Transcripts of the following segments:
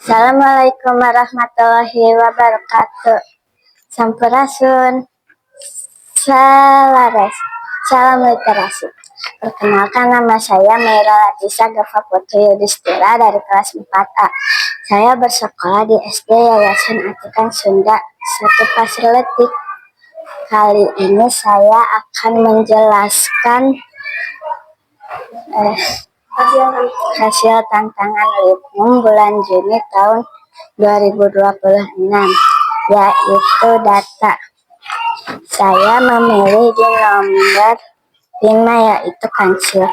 Assalamualaikum warahmatullahi wabarakatuh. Sampurasun, salares, salam literasi. Perkenalkan, nama saya Meira Latisa Gava Putri Yudhistira dari kelas 4A. Saya bersekolah di SD Yayasan Atikan Sunda 1 Pasir Letik. Kali ini saya akan menjelaskan hasil tantangan Litbang bulan Juni tahun 2026, yaitu data. Saya memilih di nomor 5, yaitu kancil.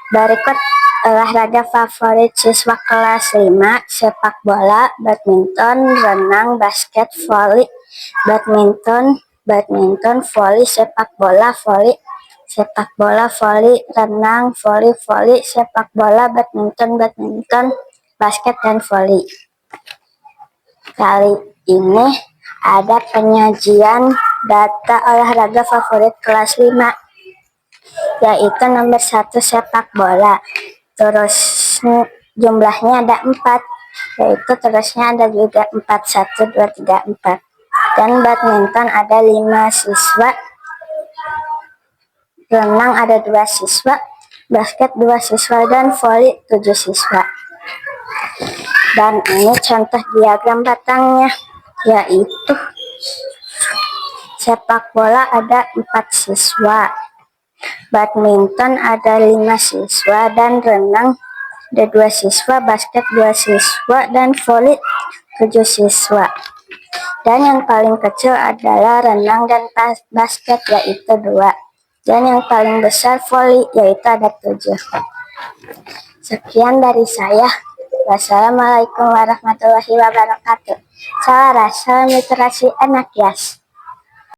Berikut olahraga favorit siswa kelas 5: sepak bola, badminton, renang, basket, voli, badminton, voli, sepak bola, voli, renang, voli, sepak bola, badminton, basket, dan voli. Kali ini ada penyajian data olahraga favorit kelas 5, yaitu nomor 1 sepak bola. Terus jumlahnya ada 4, yaitu terusnya ada juga 4, 1, 2, 3, 4. Dan badminton ada 5 siswa, renang ada 2 siswa, basket 2 siswa, dan voli 7 siswa. Dan ini contoh diagram batangnya, yaitu sepak bola ada 4 siswa, badminton ada 5 siswa, dan renang ada 2 siswa, basket 2 siswa, dan voli 7 siswa. Dan yang paling kecil adalah renang dan basket, yaitu 2. Dan yang paling besar voli, yaitu ada 7. Sekian dari saya. Wassalamualaikum warahmatullahi wabarakatuh. Salam literasi anak Yas.